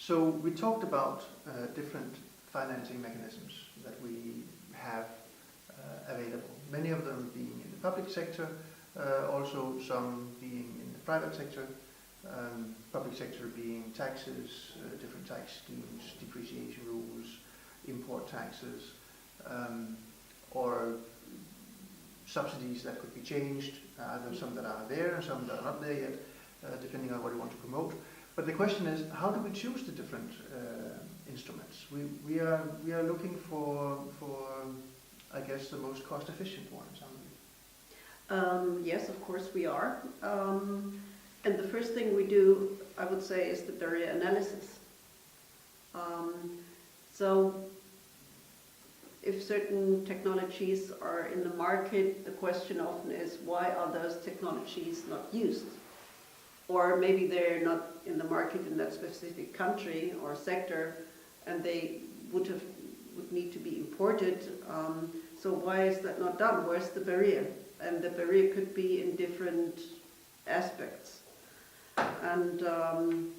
So we talked about different financing mechanisms that we have available. Many of them being in the public sector, also some being in the private sector. Public sector being taxes, different tax schemes, depreciation rules, import taxes, or subsidies that could be changed, either some that are there and some that are not there yet, depending on what you want to promote. But the question is, how do we choose the different instruments? We are looking for I guess the most cost efficient ones, aren't we? Yes, of course we are. And the first thing we do, I would say, is the barrier analysis. So if certain technologies are in the market, the question often is, why are those technologies not used? Or maybe they're not in the market in that specific country or sector, and they would need to be imported. So why is that not done? Where's the barrier? And the barrier could be in different aspects. And the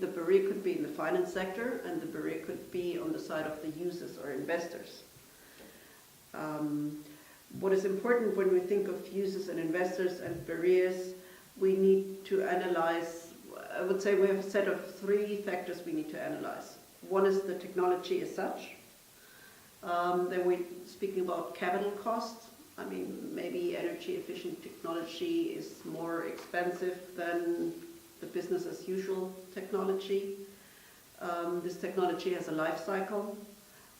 barrier could be in the finance sector, and the barrier could be on the side of the users or investors. What is important when we think of users and investors and barriers, we need to analyze, I would say we have a set of 3 factors we need to analyze. One is the technology as such. Then we're speaking about capital costs. I mean, maybe energy efficient technology is more expensive than the business as usual technology. This technology has a life cycle,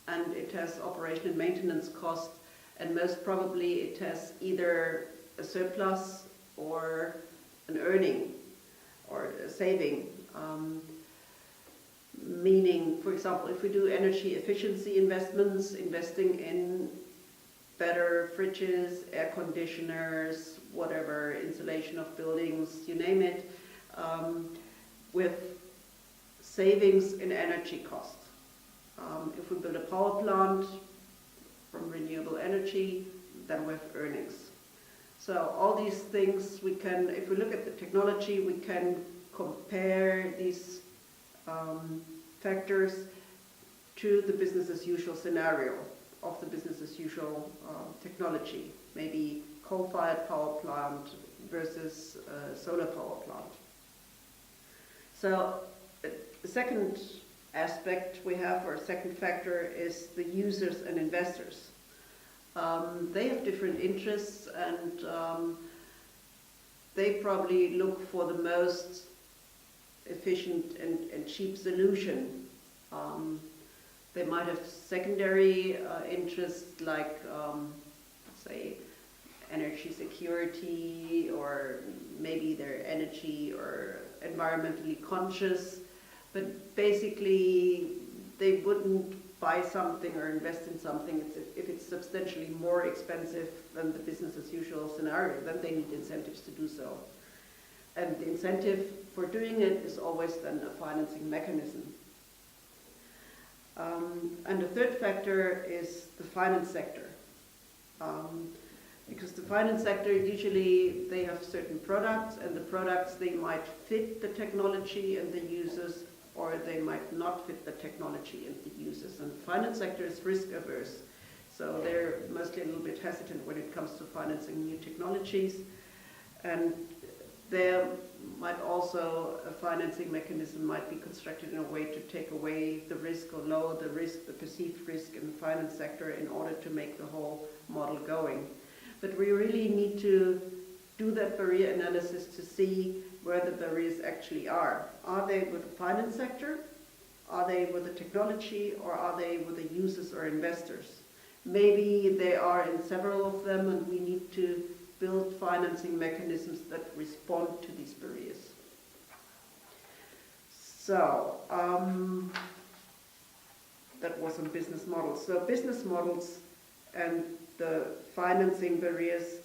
and it has operation and maintenance costs, and most probably it has either a surplus or an earning or a saving. Meaning, for example, if we do energy efficiency investments, investing in better fridges, air conditioners, whatever, insulation of buildings, you name it, with savings in energy cost. If we build a power plant from renewable energy, then we have earnings. So all these things we can, if we look at the technology, we can compare these factors to the business as usual scenario of the business as usual technology, maybe coal-fired power plant versus solar power plant. So the second aspect we have, or second factor, is the users and investors. They have different interests, and they probably look for the most efficient and cheap solution. They might have secondary interests like, say, energy security, or maybe they're energy or environmentally conscious, but basically they wouldn't buy something or invest in something if it's substantially more expensive than the business as usual scenario. Then they need incentives to do so. And the incentive for doing it is always then a financing mechanism. And the third factor is the finance sector. Because the finance sector, usually they have certain products, and the products, they might fit the technology and the users, or they might not fit the technology and the users. And the finance sector is risk averse. So they're mostly a little bit hesitant when it comes to financing new technologies. And there might also, a financing mechanism might be constructed in a way to take away the risk or lower the risk, the perceived risk in the finance sector, in order to make the whole model going. But we really need to do that barrier analysis to see where the barriers actually are. Are they with the finance sector? Are they with the technology? Or are they with the users or investors? Maybe they are in several of them, and we need to build financing mechanisms that respond to these barriers. So, that was on business models. So business models and the financing barriers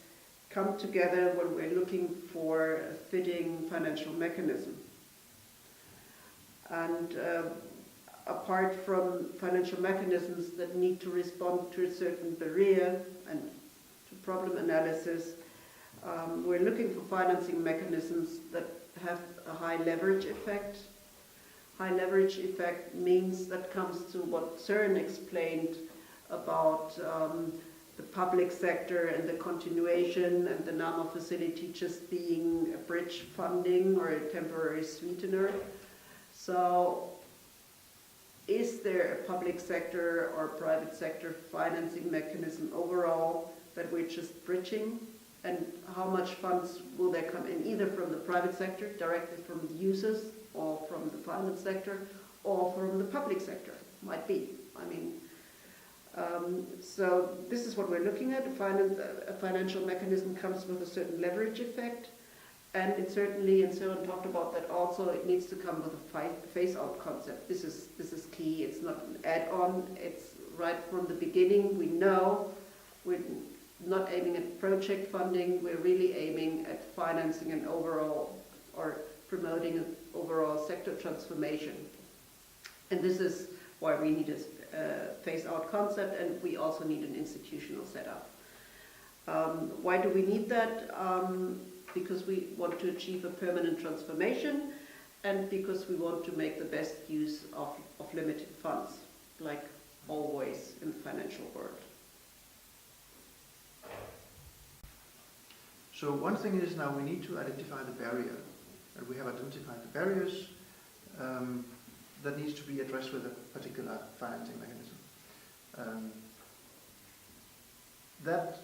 come together when we're looking for a fitting financial mechanism. And apart from financial mechanisms that need to respond to a certain barrier and to problem analysis, we're looking for financing mechanisms that have a high leverage effect, High leverage effect means that comes to what Søren explained about the public sector and the continuation and the NAMA facility just being a bridge funding or a temporary sweetener. So is there a public sector or private sector financing mechanism overall that we're just bridging? And how much funds will there come in, either from the private sector, directly from the users, or from the finance sector, or from the public sector? Might be. I mean, so this is what we're looking at. A financial mechanism comes with a certain leverage effect, and it certainly, and Søren talked about that also, it needs to come with a phase-out concept. This is key. It's not an add-on. It's right from the beginning. We know we're not aiming at project funding. We're really aiming at financing an overall, or promoting an overall sector transformation. And this is why we need a phase-out concept, and we also need an institutional setup. Why do we need that? Because we want to achieve a permanent transformation, and because we want to make the best use of limited funds, like always in the financial world. So one thing is, now we need to identify the barrier. And we have identified the barriers that needs to be addressed with a particular financing mechanism. That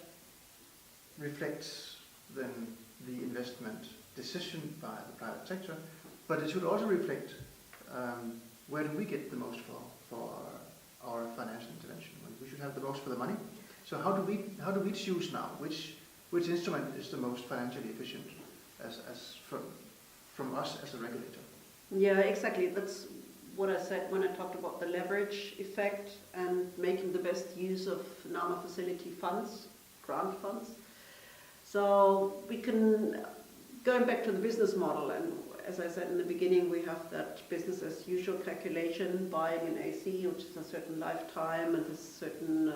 reflects then the investment decision by the private sector, but it should also reflect where do we get the most for our financial intervention. We should have the most for the money. So how do we choose now which instrument is the most financially efficient as from us as a regulator? Yeah, exactly. That's what I said when I talked about the leverage effect and making the best use of NAMA facility funds, grant funds. So we can, going back to the business model, and as I said in the beginning, we have that business as usual calculation, buying an AC, which is a certain lifetime and a certain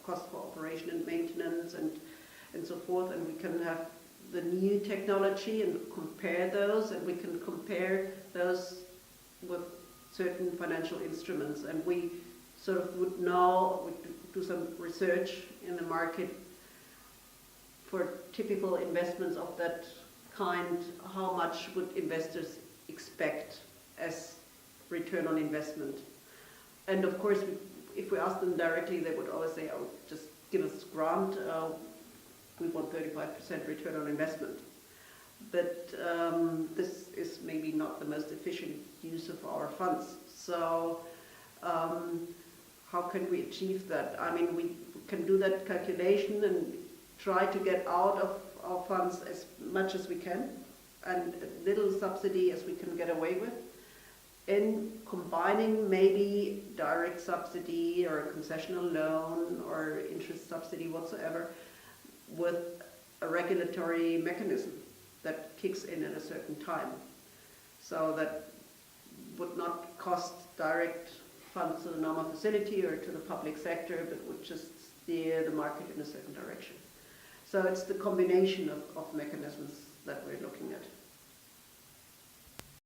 cost for operation and maintenance and so forth, and we can have the new technology and compare those, and we can compare those with certain financial instruments, and we sort of would know, we do some research in the market for typical investments of that kind, how much would investors expect as return on investment. And of course, if we ask them directly, they would always say, oh, just give us a grant, we want 35% return on investment. But this is maybe not the most efficient use of our funds. So how can we achieve that? I mean, we can do that calculation and try to get out of our funds as much as we can, and a little subsidy as we can get away with, in combining maybe direct subsidy or a concessional loan or interest subsidy whatsoever with a regulatory mechanism that kicks in at a certain time. So that would not cost direct funds to the NAMA facility or to the public sector, but would just steer the market in a certain direction. So it's the combination of mechanisms that we're looking at.